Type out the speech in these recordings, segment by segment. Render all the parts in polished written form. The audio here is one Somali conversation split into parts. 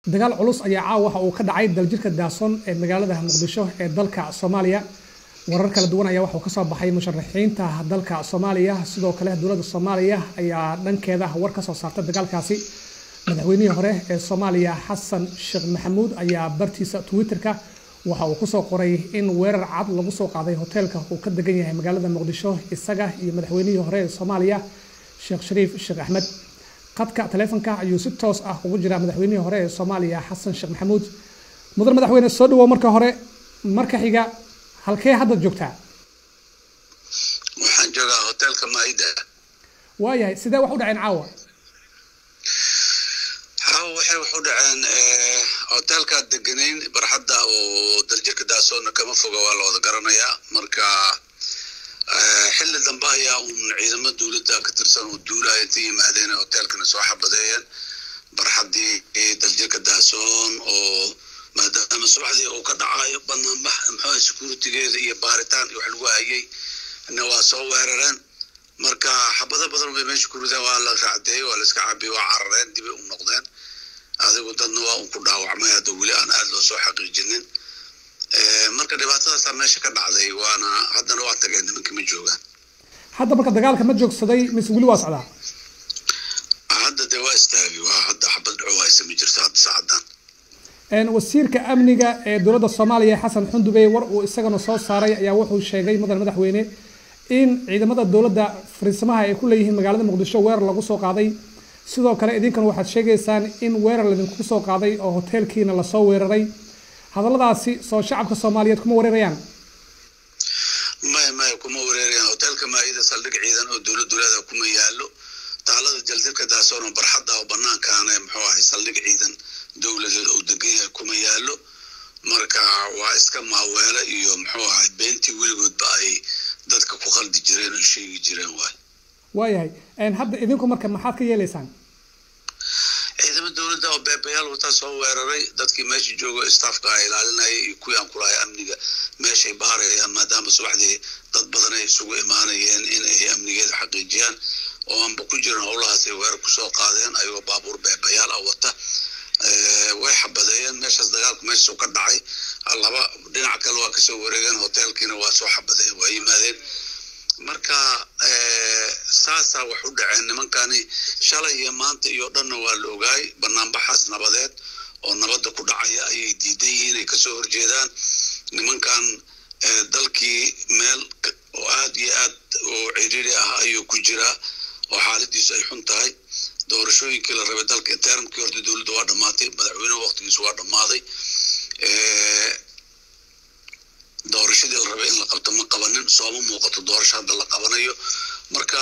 dagaal culus ayaa caawa waxa uu ka dhacay daljirka Daason ee magaalada Muqdisho ee dalka Soomaaliya warar kala duwan ayaa waxa uu ka soo baxay musharaxiinta dalka Soomaaliya sidoo kale dawladda Soomaaliya ayaa dhankeeda war ka soo saartay dagaalkaasi madaxweynihii hore ee Soomaaliya Xasan Sheekh Maxamuud ayaa bartiisa Twitterka waxa uu ku soo qoray in weerar cad lagu soo qaaday hoteelka uu ka degan yahay magaalada Muqdisho isaga iyo madaxweynihii hore ee Soomaaliya Sheekh Shariif Sheekh Ahmed qadka telefonka ayuu si toos ah ugu jira madaxweynihii hore ee Soomaaliya Xasan Sheekh Maxamuud mudan madaxweyne soo dhawo marka xiga halkee hadda joogtaa waxaan joogaa hoteelka Maida waayahay sidee wax u dhaceen caawa waxay wax u dhaceen hoteelka deganeyn barxadda oo daljirka Daason kama foga waa la wada garanayaa marka xilli dambe ayaa ciidamada dawladda ka tirsan oo duulaya intii yimaadeen hoteelkana soo xabadeeyeen barxaddii daljirka Daason oo maadaama subaxdii uu ka dhacayo banaanbax securitygeeda iyo baaritaan iyo wax lagu hayay waa soo weerareen marka xabado badan bay meesha ku rideen waa la raacdeeyay waa la iska caabiyay waa carareen dib u noqdeen adigu dadna waa ku dhaawacmay hadda weli aan aad loo soo xaqiijinin marka dhibaatadaas meesha ka dhacday waana haddana waa tageen nimankii ma joogaan hadda marka dagaalka ma joogsaday mise weli waa socdaa hadda dee waa istaagay waa hadda xabad dhacaysa ma jirto hadda saacadan wasiirka amniga ee dawladda Soomaaliya Xasan Xundubey war uu isagana soo saaray ayaa wuxuu sheegay madaxweyne in ciidamada dawladda fariisamaha ay ku leeyihiin magaalada Muqdisho weerar lagu soo qaaday sidoo kale idinkan waxaad sheegaysaan in weerar ladinku soo qaaday oo hoteelkiina la soo weeraray hadaladaasi soo shacabka Soomaaliyeed kuma weerarayaan ma kuma weerarayaan hoteelka Maida saldhig ciidan oo dawladda kuma yaalo taalada daljirka Daason oo barxadda oo banaankaana muxuu ahay saldhig ciidan dawladda oo degan yahay kuma yaalo marka waa iska maaweela iyo muxuu ahay beentii weligoodba ay dadka ku qaldi jireen oo sheegi jireen waayahay hadda idinku marka maxaad ka yeelaysaan ciidamada dawladda oo beebayaal wata soo weeraray dadkii meesha joogo staffka ay ilaalinayay iyo kuwii aan kulahay amniga meeshay baarayaan maadaama subaxdii dad badan ay isugu imaanayeen in ay amnigeeda xaqiijiyaan oo aanba ku jiran howlahaas ay weerar kusoo qaadeen ayagoo baabuur beebayaal ah wata way xabadeeyeen meeshaas dagaalku meesha ka dhacay laba dhinac kale waa kasoo wareegeen hoteelkiina waa soo xabadeeyeen waa yimaadeen marka saasa wax u dhaceen nimankani shalay iyo maanta iyo dhanna waa la ogaay banaanbaxaas nabadeed oo nabadda ku dhacaya ayay diidan yihiin ay kasoo horjeedaan nimankan dalkii meel oo aad iyo aad oo ciriiri ah ayuu ku jiraa oo xaaladiisu ay xun tahay doorashooyinkii la rabay dalka termkii horta dawladda waa dhammaatay madaxweynaha waqtigiisu waa dhammaaday doorashadii la rabay in la qabto ma qabanin sooma muuqato doorasho hadda la qabanayo marka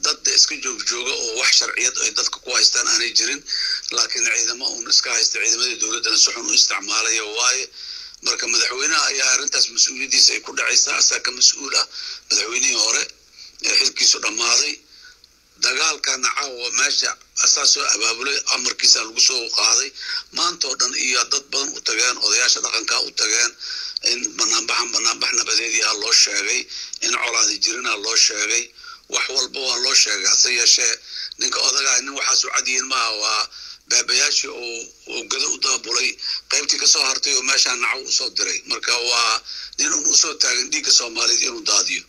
dad iska jooga oo wax sharciyad ay dadka ku haystaan aanay jirin laakiin ciidamo uun iska haysta ciidamadii dawladdana si xun u isticmaalaya waaye marka madaxweynaha ayaa arrintaas mas-uuliyaddiisa ay ku dhacaysaa asaa ka mas-uul ah madaxweynihii hore ee xilkiisu dhammaaday dagaalkana caawa meesha asaa soo abaabulay amarkiisa lagu soo qaaday maanta oo dhan iyo dad badan u tageen odayaasha dhaqanka u tageen in banaanbax nabadeedii loo sheegay in colaadi jirina loo sheegay wax walba waa loo sheegay hase yeeshee ninka odagaa nin waxaas u cadiyin maaha waa baabayaashii oo gada u daabulay qaybtii kasoo hartay oo meeshaa nacaw usoo diray marka waa nin un usoo taagan dhiigga Soomaaliyeed inuu daadiyo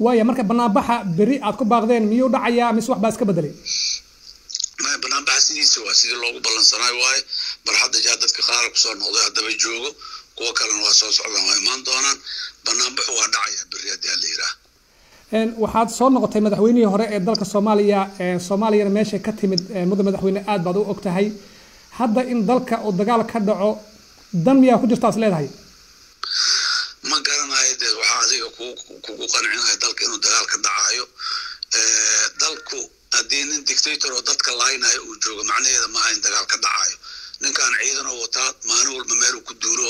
waaya marka banaanbaxa beri aad ku baaqdeen miyuu dhacayaa mise wax baa iska bedelay banaanbaxa sidiisa waa sidii loogu ballansanaay waaye barxadda jaa dadka qaar kusoo noqday haddaba joogo kuwa kalena waa soo socdaan waa imaan doonaan banaanbaxu waa dhacaya beri haddii la yidhaah waxaad soo noqotay madaxweynihii hore ee dalka Soomaaliya Soomaaliyana meesha ka timid muddo madaxweyne aad baad u ogtahay hadda in dalka uu dagaal ka dhaco dan miyaa ku jirtaas leedahay ma garanayo dee waxaa adiga kugu qancinaya dalka inuu dagaal ka dhacayo dalku haddii nin dictator oo dadka laaynayo uu joogo macnaheeda maaha in dagaal ka dhacayo ninkaan ciidan oo wataa maalin walba meeluu ku duulo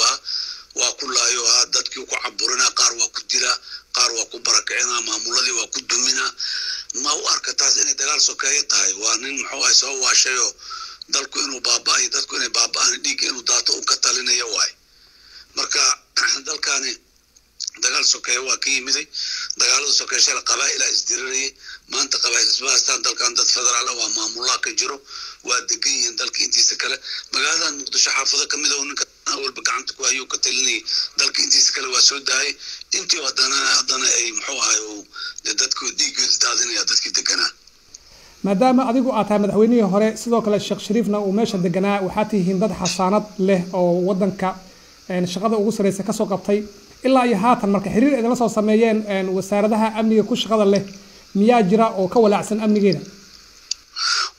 waa ku laayo dadkii ku caburinaa qaar waa ku dilaa qaar waa ku barakicinaa maamuladii waa ku duminaa ma u arka taas inay dagaal sokeeye tahay waa nin muxuu ahay soo waashayoo dalku inuu baaba'ayo dadku inay baaba'aan dhiigga inuu daato uu ka talinayo waay marka dalkani dagaal sokeeye waa ka yimiday dagaalada sokeeye shala qabaa'ila isdirirayay maanta qabaa'il isma haystaan dalkan dad federaal waa maamulaa ka jiro waa degan yihiin dalka intiisa kale magaalada muqdisho xaafado kamid oo ninka awalba gacanta ku hayo ka talinay dalka intiisa kale waa soo daayay intii haddana ay muxuu ahay dadku dhiigooda daadinaya dadkii deganaa maadaama adigu aad tahay madaxweynihii hore sidoo kale Sheekh Shariifna uu meesha deganaa waxaa tihiin dad xasaanad leh oo wadanka shaqada ugu sareysa ka soo qabtay ilaa iyo haatan marka xiriir ay la soo sameeyeen wasaaradaha amniga ku shaqada leh miyaa jira oo ka walaacsan amnigeena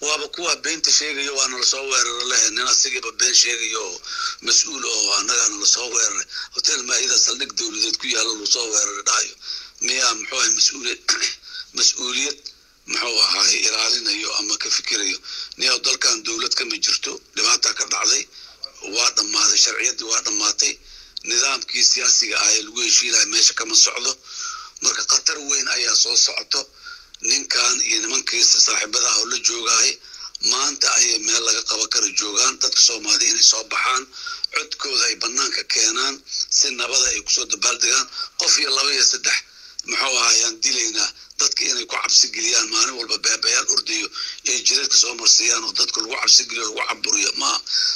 waaba kuwa beenta sheegayo waana la soo weeraray leh nin asigiiba been sheegayo mas'uul oo annagana la soo weeraray hotel Maida saldhig dawladeed ku yaalo la soo weeraray dhayo miyaa muxuu ahay mas'uuliyad muxuu ahay ilaalinayo ama ka fikirayo niyo dalkan dawlad kama jirto dhibaato ka dhacday waa dhamaaday sharciyadii waa dhamaatay nidaamkii siyaasiga ah ee lagu heshiilay meesha kama socdo marka qatar weyn ayaa soo socoto ninkan iyo nimankiisa saaxiibada ah oo la joogay maanta ay meel laga qaba karo joogaan dadka Soomaaliyeed inay soo baxaan codkooda ay banaanka keenaan si nabad ay ku soo dabaaldegaan qof iyo laba iyo saddex muxuu ahaayaan dileynaa dadka inay ku cabsi geliyaan maalin walba baabayaal urdiyo ee jireedka soo marsiyaan oo dadka lagu cabsi geliyo lagu caburiyo ma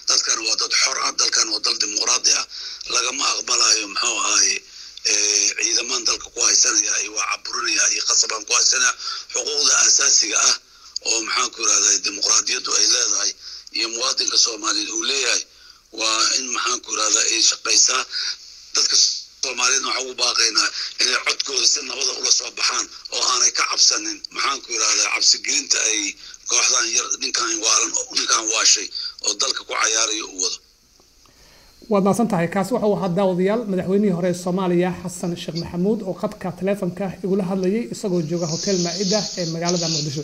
dadkan waa dad xor ah dalkan waa dal dimuqraadi ah lagama aqbalayo muxuu ahaay ciidaman dalka ku haysanaya ay waa caburinaya iyo qasabaan ku haysanaya xuquuqda asaasiga ah oo maxaan ku raadayay dimuqraadiyadu ay leedahay iyo muwaadinka Soomaaliyeed uu leeyahay waa in maxaan ku raadayay ay shaqaysaa dadka Soomaaliyeed waxa uu baaqaynaa inay codkooda si nabad ah ula soo baxaan oo aanay ka cabsanin maxaan ku raadayay cabsi gelinta ay kooxdan yar ninkan waashay oo dalka ku cayaarayo u wado waad maasan tahay kaasi wuxuu ahaa daawadayaal madaxweynihii hore Soomaaliya Xasan Sheekh Maxamuud oo khadka taleefanka igula hadlayay isagoo jooga hotel Maida ee magaalada Muqdisho